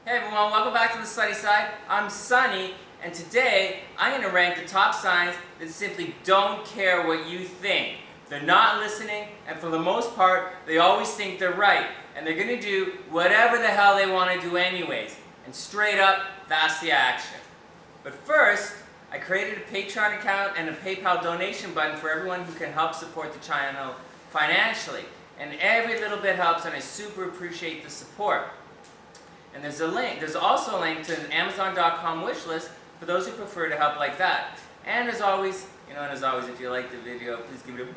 Hey everyone, welcome back to the Sunny Side. I'm Sunny, and today I'm going to rank the top signs that simply don't care what you think. They're not listening, and for the most part, they always think they're right, and they're going to do whatever the hell they want to do anyways. And straight up, that's the action. But first, I created a Patreon account and a PayPal donation button for everyone who can help support the channel financially. And every little bit helps, and I super appreciate the support. And there's also a link to an Amazon.com wish list for those who prefer to help like that. And as always, if you like the video, please give it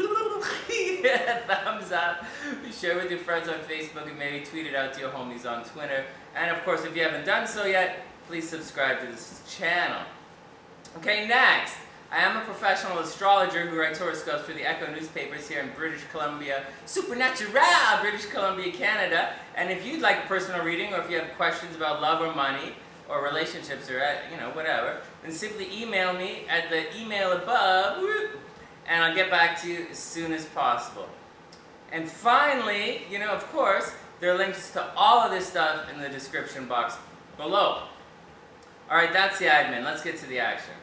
a thumbs up. Share with your friends on Facebook and maybe tweet it out to your homies on Twitter. And of course, if you haven't done so yet, please subscribe to this channel. Okay, next. I am a professional astrologer who writes horoscopes for the Echo newspapers here in British Columbia, Supernatural, British Columbia, Canada. And if you'd like a personal reading, or if you have questions about love or money, or relationships, or whatever, then simply email me at the email above, and I'll get back to you as soon as possible. And finally, of course, there are links to all of this stuff in the description box below. Alright, that's the admin. Let's get to the action.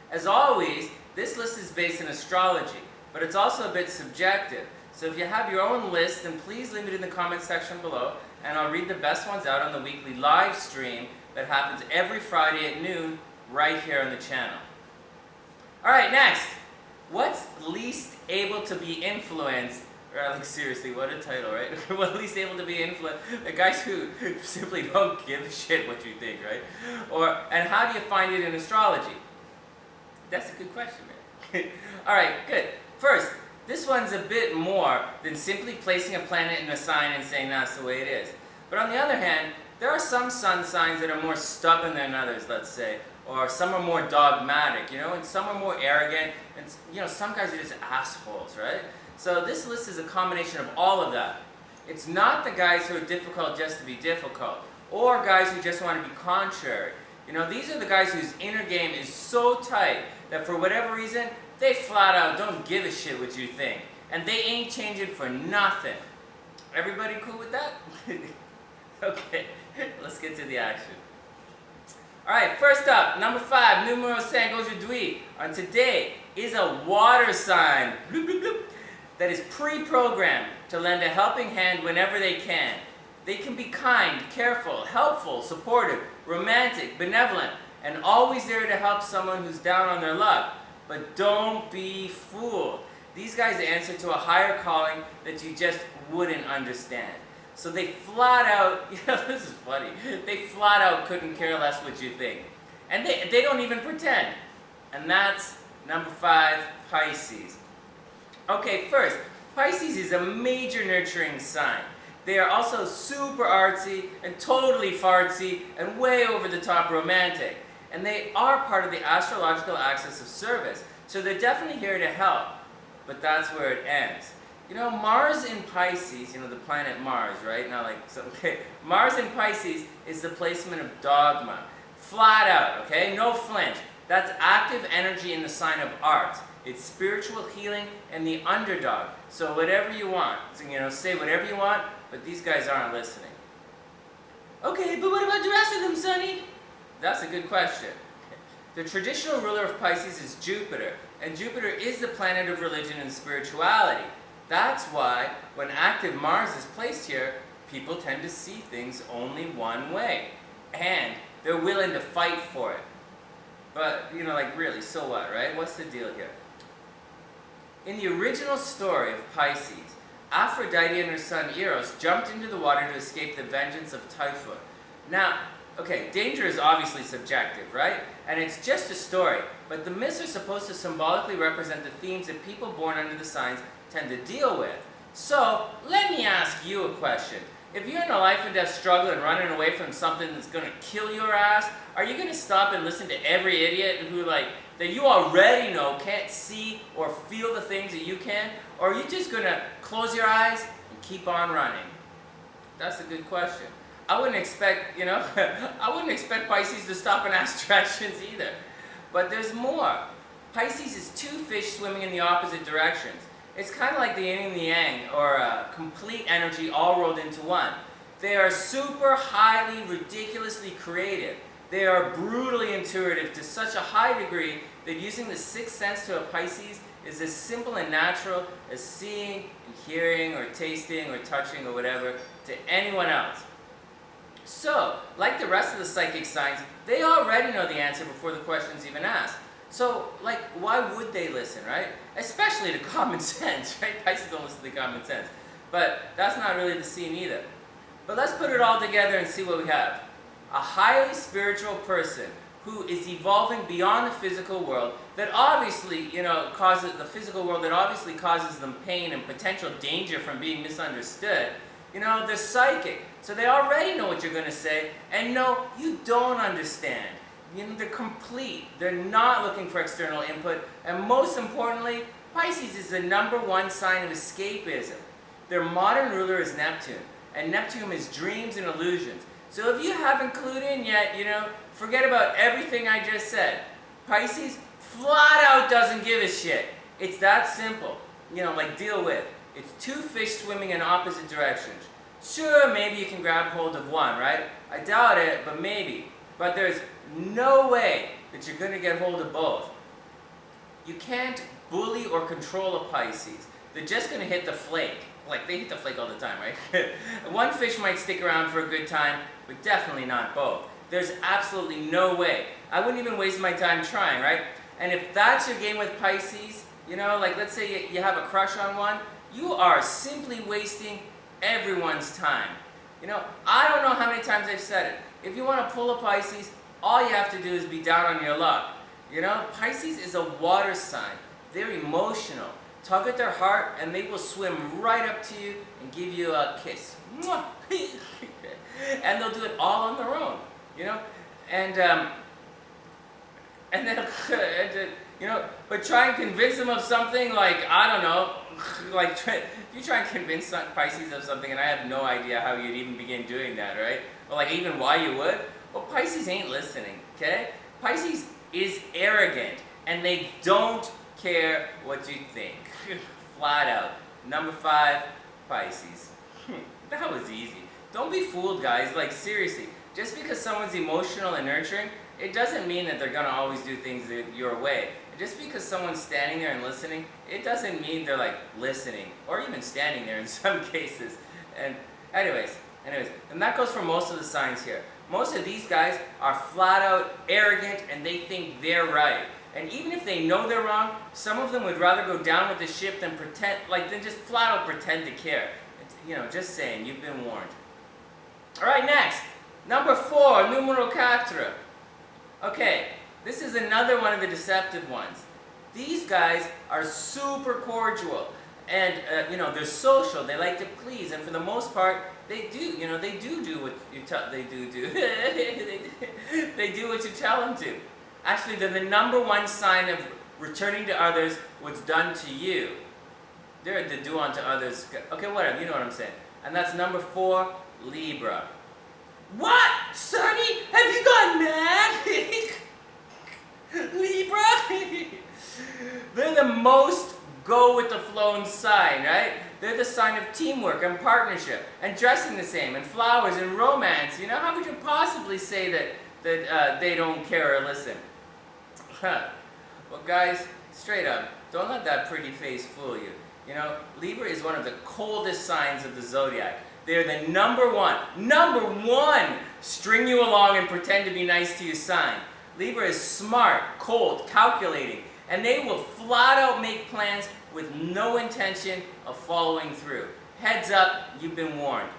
As always, this list is based in astrology, but it's also a bit subjective. So if you have your own list, then please leave it in the comment section below, and I'll read the best ones out on the weekly live stream that happens every Friday at noon right here on the channel. Alright, next. What's least able to be influenced? Seriously, what a title, right? What least able to be influenced? The guys who simply don't give a shit what you think, right? And how do you find it in astrology? That's a good question, man. Alright, good. First, this one's a bit more than simply placing a planet in a sign and saying that's the way it is. But on the other hand, there are some sun signs that are more stubborn than others, let's say. Or some are more dogmatic, and some are more arrogant. And, some guys are just assholes, right? So this list is a combination of all of that. It's not the guys who are difficult just to be difficult, or guys who just want to be contrary. These are the guys whose inner game is so tight that for whatever reason, they flat out don't give a shit what you think. And they ain't changing for nothing. Everybody cool with that? Okay, let's get to the action. Alright, first up, number 5, numero 5 aujourd'hui. On today is a water sign that is pre-programmed to lend a helping hand whenever they can. They can be kind, careful, helpful, supportive, romantic, benevolent, and always there to help someone who's down on their luck. But don't be fooled. These guys answer to a higher calling that you just wouldn't understand. So they flat out, this is funny, they flat out couldn't care less what you think. And they don't even pretend. And that's number 5, Pisces. Okay, first, Pisces is a major nurturing sign. They are also super artsy and totally fartsy and way over the top romantic. And they are part of the astrological axis of service. So they're definitely here to help. But that's where it ends. Mars in Pisces, the planet Mars, right? Mars in Pisces is the placement of dogma. Flat out, okay? No flinch. That's active energy in the sign of arts. It's spiritual healing and the underdog. So whatever you want, say whatever you want, but these guys aren't listening. Okay, but what about the rest of them, Sonny? That's a good question. The traditional ruler of Pisces is Jupiter, and Jupiter is the planet of religion and spirituality. That's why, when active Mars is placed here, people tend to see things only one way. And they're willing to fight for it. But, really, so what, right? What's the deal here? In the original story of Pisces, Aphrodite and her son Eros jumped into the water to escape the vengeance of Typhon. Now, okay, danger is obviously subjective, right? And it's just a story, but the myths are supposed to symbolically represent the themes that people born under the signs tend to deal with. So, let me ask you a question. If you're in a life and death struggle and running away from something that's going to kill your ass, are you going to stop and listen to every idiot who, that you already know can't see or feel the things that you can? Or are you just going to close your eyes and keep on running? That's a good question. I wouldn't expect, I wouldn't expect Pisces to stop and ask directions either. But there's more. Pisces is 2 fish swimming in the opposite directions. It's kind of like the yin and the yang, or complete energy all rolled into one. They are super highly, ridiculously creative. They are brutally intuitive to such a high degree that using the sixth sense to a Pisces is as simple and natural as seeing, hearing, or tasting, or touching, or whatever to anyone else. So, like the rest of the psychic signs, they already know the answer before the question's even asked. So, like, why would they listen, right? Especially to common sense, right? Pisces don't listen to common sense. But that's not really the scene either. But let's put it all together and see what we have. A highly spiritual person who is evolving beyond the physical world that obviously, causes the physical world that obviously causes them pain and potential danger from being misunderstood. They're psychic, so they already know what you're going to say, and no, you don't understand. They're complete. They're not looking for external input, and most importantly, Pisces is the #1 sign of escapism. Their modern ruler is Neptune, and Neptune is dreams and illusions. So if you haven't clued in yet, forget about everything I just said. Pisces flat out doesn't give a shit. It's that simple. Deal with. It's two fish swimming in opposite directions. Sure, maybe you can grab hold of one, right? I doubt it, but maybe. But there's no way that you're going to get hold of both. You can't bully or control a Pisces. They're just going to hit the flake. Like, they hit the flake all the time, right? One fish might stick around for a good time, but definitely not both. There's absolutely no way. I wouldn't even waste my time trying, right? And if that's your game with Pisces, let's say you have a crush on one, you are simply wasting everyone's time. I don't know how many times I've said it. If you want to pull a Pisces, all you have to do is be down on your luck. Pisces is a water sign. They're emotional. Tug at their heart and they will swim right up to you and give you a kiss. And they'll do it all on their own, and then, but try and convince them of something like, I don't know, if you try and convince Pisces of something and I have no idea how you'd even begin doing that, right? Or even why you would, well, Pisces ain't listening, okay? Pisces is arrogant and they don't care what you think. Flat out. #5, Pisces. That was easy. Don't be fooled, guys. Seriously. Just because someone's emotional and nurturing, it doesn't mean that they're going to always do things your way. Just because someone's standing there and listening, it doesn't mean they're listening. Or even standing there in some cases. And anyways, and that goes for most of the signs here. Most of these guys are flat out arrogant and they think they're right. And even if they know they're wrong, some of them would rather go down with the ship than than just flat out pretend to care. Just saying, you've been warned. Alright, next. #4, numero 4. Okay, this is another one of the deceptive ones. These guys are super cordial. And, they're social, they like to please, and for the most part, they do, they do what you tell, they do. They do what you tell them to. Actually, they're the #1 sign of returning to others what's done to you. They're the do unto others. Okay, whatever, you know what I'm saying. And that's #4, Libra. What? Sonny? Have you gone mad? Libra? They're the most go-with-the-flow sign, right? They're the sign of teamwork and partnership and dressing the same and flowers and romance. How could you possibly say that they don't care or listen? Well, guys, straight up, don't let that pretty face fool you. Libra is one of the coldest signs of the Zodiac. They're the number one, string you along and pretend to be nice to you sign. Libra is smart, cold, calculating, and they will flat out make plans with no intention of following through. Heads up, you've been warned.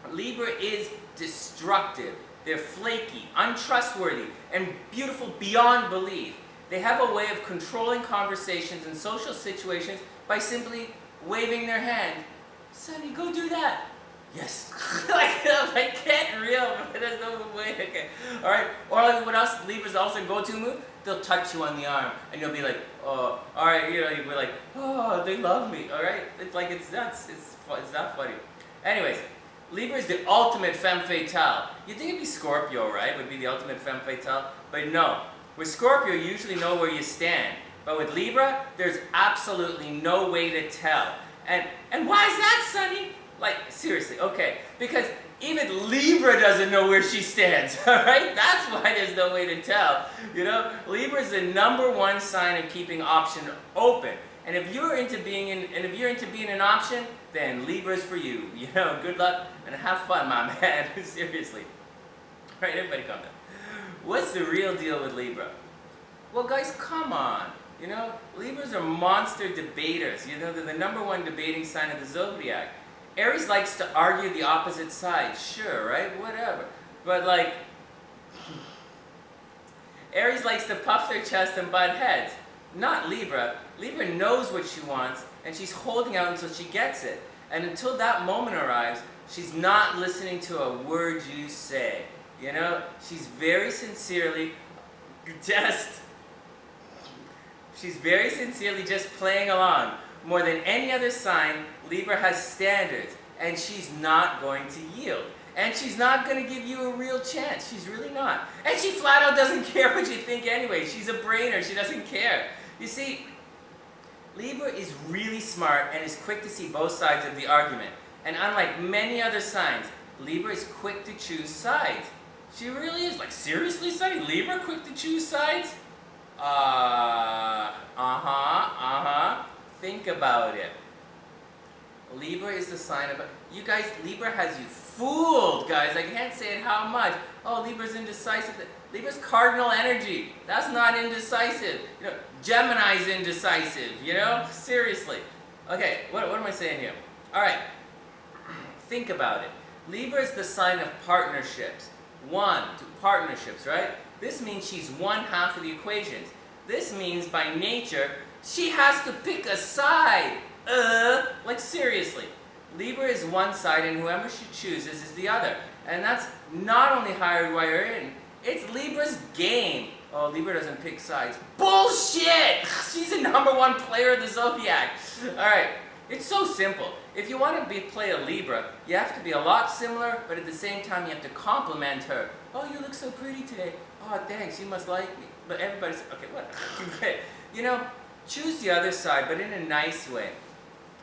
Libra is destructive. They're flaky, untrustworthy, and beautiful beyond belief. They have a way of controlling conversations and social situations by simply waving their hand. Sonny, go do that. Yes. Can't real, but there's no way. Okay. Alright. Or what else? Libra's also go-to move? They'll touch you on the arm, and you'll be like, oh, alright, you'll be like, oh, they love me, alright? It's nuts. It's not funny. Anyways, Libra is the ultimate femme fatale. You'd think it'd be Scorpio, right? Would be the ultimate femme fatale. But no. With Scorpio, you usually know where you stand. But with Libra, there's absolutely no way to tell. And why is that, Sonny? Seriously, okay. Because even Libra doesn't know where she stands, alright? That's why there's no way to tell. You know, Libra is the #1 sign of keeping option open. And if you're into being an option, then Libra's for you. You know, good luck and have fun, my man. Seriously. Alright, everybody calm down. What's the real deal with Libra? Well, guys, come on. You know, Libras are monster debaters. You know, they're the #1 debating sign of the Zodiac. Aries likes to argue the opposite side, sure, right? Whatever. But like, Aries likes to puff their chest and butt heads. Not Libra. Libra knows what she wants, and she's holding out until she gets it. And until that moment arrives, she's not listening to a word you say. You know, she's very sincerely just playing along. More than any other sign, Libra has standards, and she's not going to yield. And she's not going to give you a real chance. She's really not. And she flat out doesn't care what you think anyway. She's a brainer. She doesn't care. You see, Libra is really smart and is quick to see both sides of the argument. And unlike many other signs, Libra is quick to choose sides. She really is. Like, seriously, Sonny? Libra quick to choose sides? Think about it. Libra is the sign of... You guys, Libra has you fooled, guys. I can't say it how much. Oh, Libra's indecisive. Libra's cardinal energy. That's not indecisive. You know, Gemini's indecisive, you know? Seriously. Okay, what am I saying here? All right. Think about it. Libra is the sign of partnerships. Partnerships, right? This means she's one half of the equations. This means by nature, she has to pick a side. Like seriously. Libra is one side and whoever she chooses is the other. And that's not only hardwired in, it's Libra's game. Oh, Libra doesn't pick sides. Bullshit! She's the #1 player of the Zodiac. Alright, it's so simple. If you want to play a Libra, you have to be a lot similar, but at the same time you have to compliment her. Oh, you look so pretty today. Oh, thanks, you must like me. But everybody's, okay, what? You know, choose the other side, but in a nice way.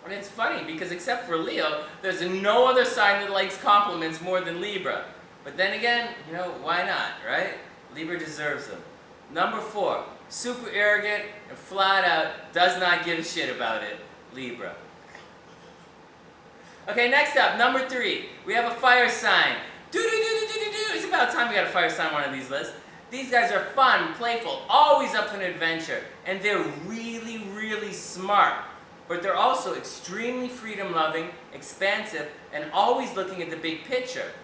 And it's funny, because except for Leo, there's no other sign that likes compliments more than Libra. But then again, you know, why not, right? Libra deserves them. #4, super arrogant and flat out does not give a shit about it. Libra. Okay, next up, #3. We have a fire sign. It's about time we got a fire sign on one of these lists. These guys are fun, playful, always up for an adventure, and they're really, really smart. But they're also extremely freedom-loving, expansive, and always looking at the big picture.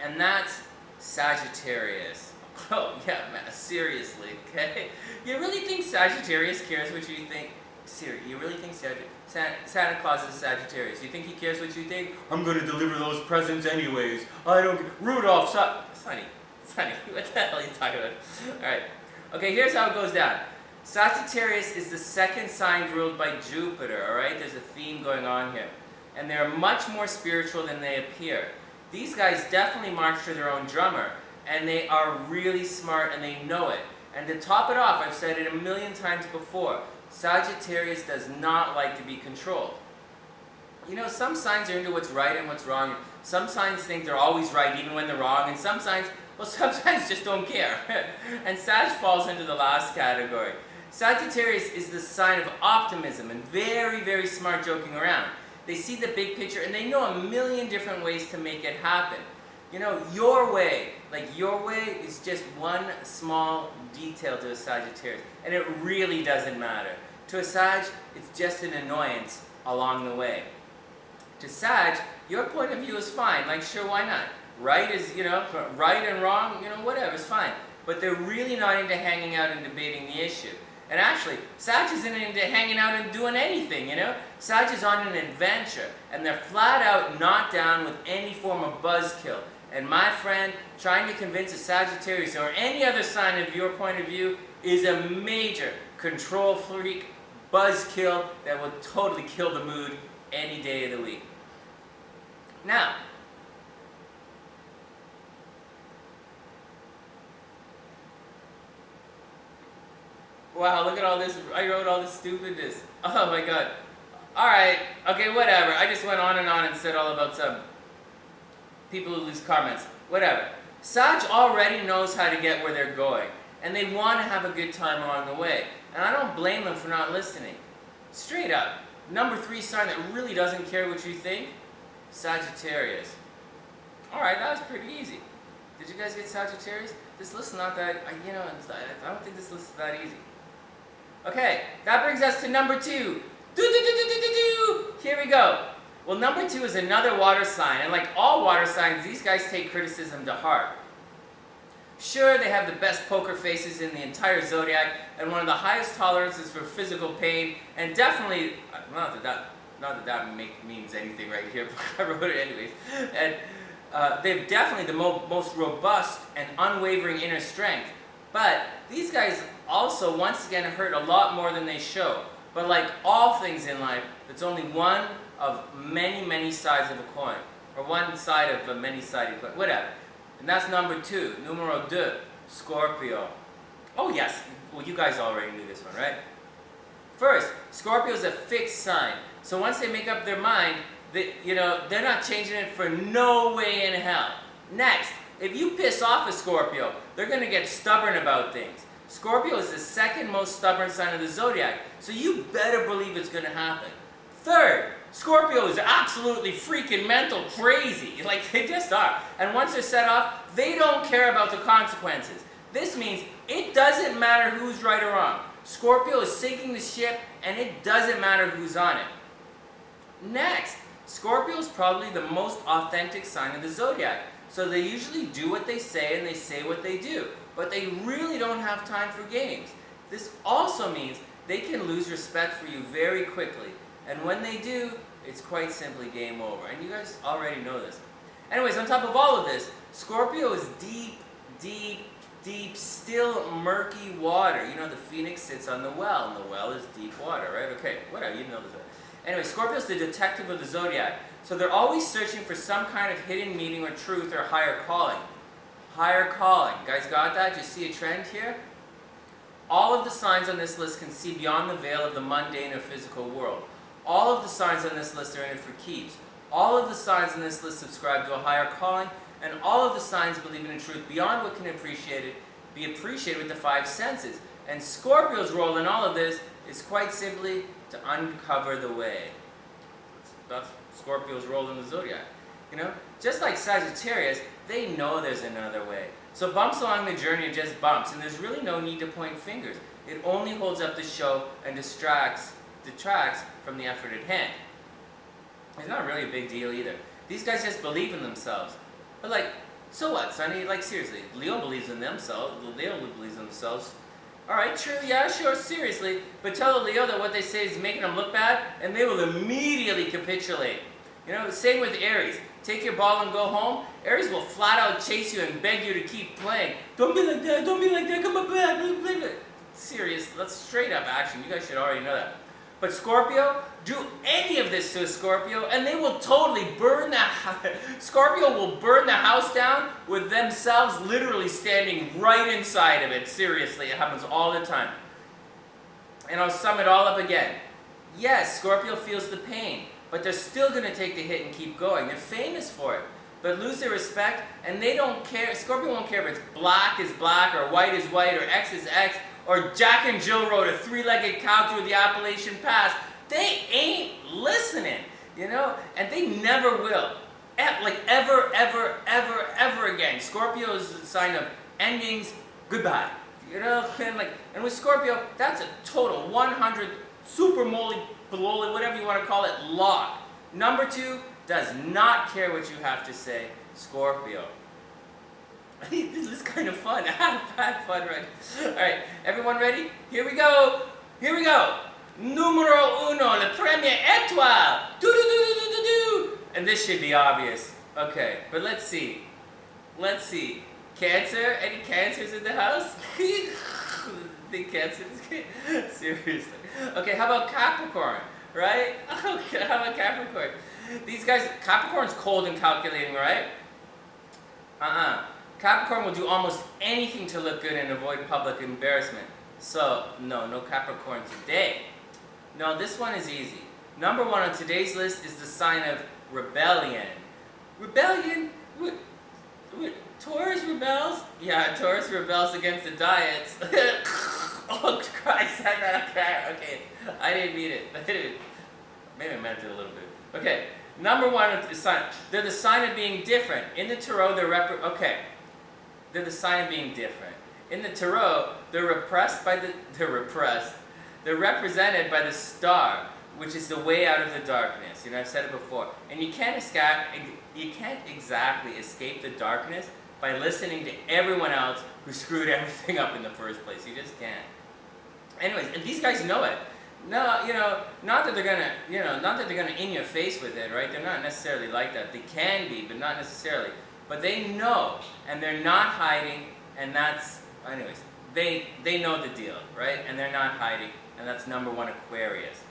And that's Sagittarius. Oh, yeah, man, seriously, okay? You really think Sagittarius cares what you think? Seriously, you really think Santa Claus is Sagittarius? You think he cares what you think? I'm going to deliver those presents anyways. I don't... Rudolph, Sonny, what the hell are you talking about? Alright, okay, here's how it goes down. Sagittarius is the second sign ruled by Jupiter, alright? There's a theme going on here. And they're much more spiritual than they appear. These guys definitely march to their own drummer, and they are really smart and they know it. And to top it off, I've said it a million times before, Sagittarius does not like to be controlled. You know, some signs are into what's right and what's wrong. Some signs think they're always right even when they're wrong, and some signs just don't care. And Sag falls into the last category. Sagittarius is the sign of optimism and very, very smart joking around. They see the big picture and they know a million different ways to make it happen. You know, your way is just one small detail to a Sagittarius, and it really doesn't matter. To a Sag, it's just an annoyance along the way. To Sag, your point of view is fine, like sure, why not? Right is, you know, right and wrong, you know, whatever, it's fine. But they're really not into hanging out and debating the issue. And actually, Sag isn't into hanging out and doing anything, you know? Sag is on an adventure, and they're flat out not down with any form of buzzkill. And my friend, trying to convince a Sagittarius or any other sign of your point of view is a major control freak buzzkill that will totally kill the mood any day of the week. Now, wow, look at all this. I wrote all this stupidness. Oh my god. Alright, okay, whatever. I just went on and said all about some people who lose comments. Whatever. Sag already knows how to get where they're going, and they want to have a good time along the way. And I don't blame them for not listening. Straight up. Number 3 sign that really doesn't care what you think? Sagittarius. Alright, that was pretty easy. Did you guys get Sagittarius? This list is not that, I don't think this list is that easy. Okay, that brings us to number 2. Here we go. Well, number 2 is another water sign, and like all water signs, these guys take criticism to heart. Sure, they have the best poker faces in the entire Zodiac, and one of the highest tolerances for physical pain, and definitely, not that means anything right here, but I wrote it anyways, and they've definitely the most robust and unwavering inner strength, but these guys also, once again, hurt a lot more than they show. But like all things in life, it's only one of many, many sides of a coin, or one side of a many-sided coin, whatever. And that's number 2, numero 2, Scorpio. Oh yes, well you guys already knew this one, right? First, Scorpio is a fixed sign. So once they make up their mind, they're not changing it for no way in hell. Next, if you piss off a Scorpio, they're going to get stubborn about things. Scorpio is the second most stubborn sign of the Zodiac, so you better believe it's going to happen. Third, Scorpio is absolutely freaking mental crazy. Like, they just are. And once they're set off, they don't care about the consequences. This means it doesn't matter who's right or wrong. Scorpio is sinking the ship, and it doesn't matter who's on it. Next, Scorpio is probably the most authentic sign of the Zodiac. So they usually do what they say, and they say what they do. But they really don't have time for games. This also means they can lose respect for you very quickly. And when they do, it's quite simply game over. And you guys already know this. Anyways, on top of all of this, Scorpio is deep, deep, deep, still murky water. You know, the phoenix sits on the well, and the well is deep water, right? Okay, whatever, you know this. Anyway, Scorpio is the detective of the Zodiac. So they're always searching for some kind of hidden meaning or truth or higher calling. Higher calling. Guys got that? You see a trend here? All of the signs on this list can see beyond the veil of the mundane or physical world. All of the signs on this list are in it for keeps. All of the signs on this list subscribe to a higher calling, and all of the signs believe in a truth beyond what can be appreciated with the 5 senses. And Scorpio's role in all of this is quite simply to uncover the way. That's Scorpio's role in the Zodiac. You know, just like Sagittarius, they know there's another way. So bumps along the journey are just bumps, and there's really no need to point fingers. It only holds up the show and detracts from the effort at hand. It's not really a big deal either. These guys just believe in themselves. But like, so what, Sonny? Like seriously, Leo believes in themselves. Leo believes in themselves. Alright, true, yeah, sure, seriously. But tell a Leo that what they say is making them look bad, and they will immediately capitulate. You know, same with Aries. Take your ball and go home. Aries will flat out chase you and beg you to keep playing. Don't be like that, don't be like that, come on back. Serious, that's straight up action. You guys should already know that. But Scorpio, do any of this to a Scorpio, and they will totally burn the house. Scorpio will burn the house down with themselves literally standing right inside of it. Seriously, it happens all the time. And I'll sum it all up again. Yes, Scorpio feels the pain, but they're still going to take the hit and keep going. They're famous for it. But lose their respect, and they don't care. Scorpio won't care if it's black is black, or white is white, or X is X, or Jack and Jill rode a 3-legged cow through the Appalachian Pass. They ain't listening, you know? And they never will. Like ever, ever, ever, ever again. Scorpio is the sign of endings, goodbye. You know? And with Scorpio, that's a total 100 super moly, baloli, whatever you want to call it, lock. Number 2 does not care what you have to say, Scorpio. This is kind of fun. I had fun, right? Alright, everyone ready? Here we go. Here we go. Numero 1, la première étoile. Do-do-do-do-do-do. And this should be obvious. Okay, but let's see. Let's see. Cancer? Any cancers in the house? The Cancer? Seriously. Okay, how about Capricorn? Right? Okay, how about Capricorn? These guys, Capricorn's cold and calculating, right? Capricorn will do almost anything to look good and avoid public embarrassment. So, no Capricorn today. No, this one is easy. Number 1 on today's list is the sign of rebellion. Rebellion? What? Taurus rebels? Yeah, Taurus rebels against the diets. Oh Christ, okay. I didn't mean it. Maybe I meant it a little bit. Okay, number 1 is sign. They're the sign of being different. In the tarot, they're the sign of being different. In the tarot, they're represented by the star, which is the way out of the darkness. I've said it before. And you can't exactly escape the darkness by listening to everyone else who screwed everything up in the first place. You just can't. Anyways, and these guys know it. No, not that they're gonna in your face with it, right? They're not necessarily like that. They can be, but not necessarily. But they know, and they're not hiding, and that's, anyways, they know the deal, right? And they're not hiding, and that's number 1, Aquarius.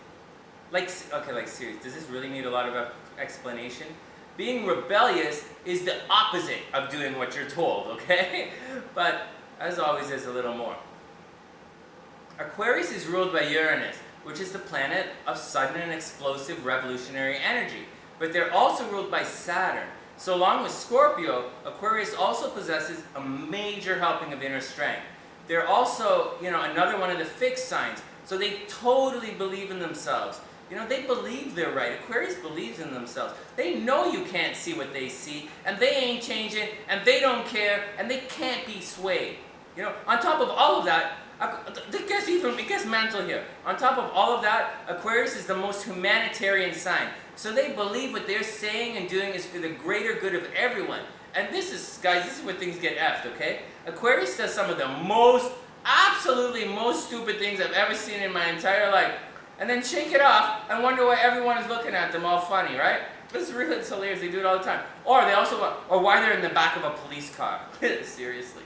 Like serious, does this really need a lot of explanation? Being rebellious is the opposite of doing what you're told, okay? But, as always, there's a little more. Aquarius is ruled by Uranus, which is the planet of sudden and explosive revolutionary energy. But they're also ruled by Saturn. So along with Scorpio, Aquarius also possesses a major helping of inner strength. They're also, another one of the fixed signs. So they totally believe in themselves. They believe they're right. Aquarius believes in themselves. They know you can't see what they see, and they ain't changing, and they don't care, and they can't be swayed. On top of all of that, it gets mental here. On top of all of that, Aquarius is the most humanitarian sign. So they believe what they're saying and doing is for the greater good of everyone. And this is where things get effed, okay? Aquarius does some of the absolutely most stupid things I've ever seen in my entire life. And then shake it off and wonder why everyone is looking at them all funny, right? It's hilarious. They do it all the time. Or why they're in the back of a police car. Seriously.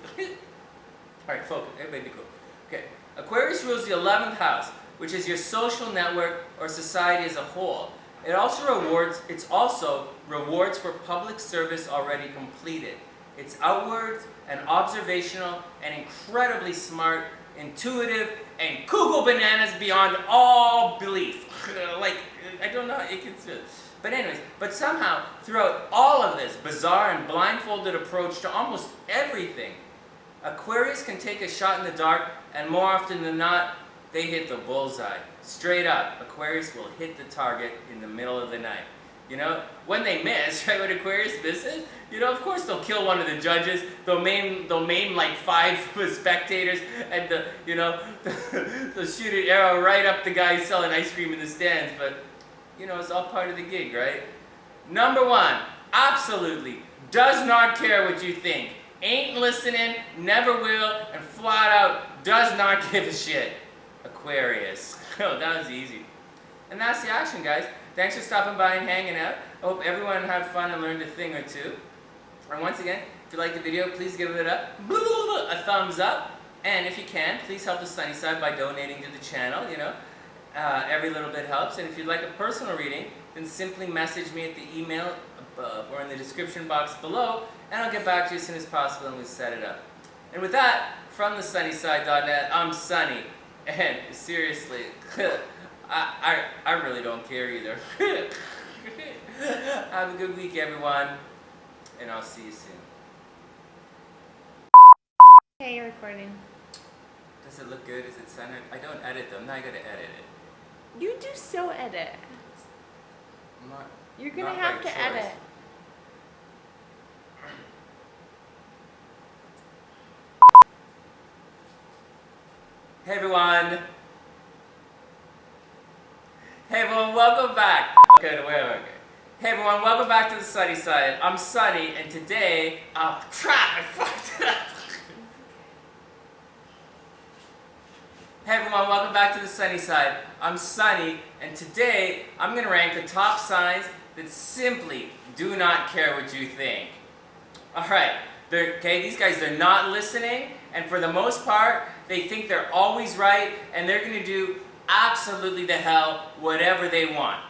Alright, focus. Everybody be cool. Okay. Aquarius rules the 11th house, which is your social network or society as a whole. It's also rewards for public service already completed. It's outward and observational and incredibly smart, intuitive, and cuckoo bananas beyond all belief. I don't know, but somehow, throughout all of this bizarre and blindfolded approach to almost everything, Aquarius can take a shot in the dark, and more often than not, they hit the bullseye. Straight up, Aquarius will hit the target in the middle of the night. When they miss, right, when Aquarius misses, of course they'll kill one of the judges, they'll maim like 5 spectators, and they'll shoot an arrow right up the guy selling ice cream in the stands, but, it's all part of the gig, right? Number 1, absolutely, does not care what you think, ain't listening, never will, and flat out does not give a shit. Aquarius. Oh, that was easy. And that's the action, guys. Thanks for stopping by and hanging out. I hope everyone had fun and learned a thing or two. And once again, if you liked the video, please give it a thumbs up. And if you can, please help the SunnySide by donating to the channel, every little bit helps. And if you'd like a personal reading, then simply message me at the email above or in the description box below, and I'll get back to you as soon as possible and we'll set it up. And with that, from TheSunnySide.net, I'm Sunny. And seriously, I really don't care either. Have a good week, everyone, and I'll see you soon. Hey, you're recording. Does it look good? Is it centered? I don't edit them. Now I gotta edit it. You do so edit. You're gonna not have by to choice. edit. Hey everyone! Hey everyone, welcome back! Okay, wait. Hey everyone, welcome back to the SunnySide. I'm Sunny, and today... Oh, crap! I fucked it up! Hey everyone, welcome back to the SunnySide. I'm Sunny, and today I'm gonna rank the top signs that simply do not care what you think. Alright, these guys, they're not listening, and for the most part, they think they're always right, and they're gonna do absolutely the hell whatever they want.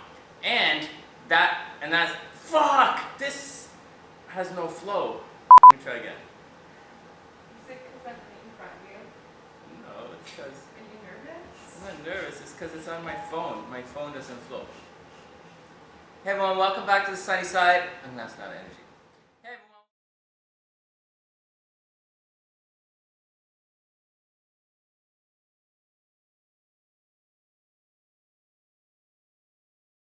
And that's, fuck! This has no flow. Let me try again. Is it because I'm right in front of you? No, it's because... Are you nervous? I'm not nervous, it's because it's on my phone. My phone doesn't flow. Hey everyone, welcome back to the sunny side. I'm gonna ask that energy.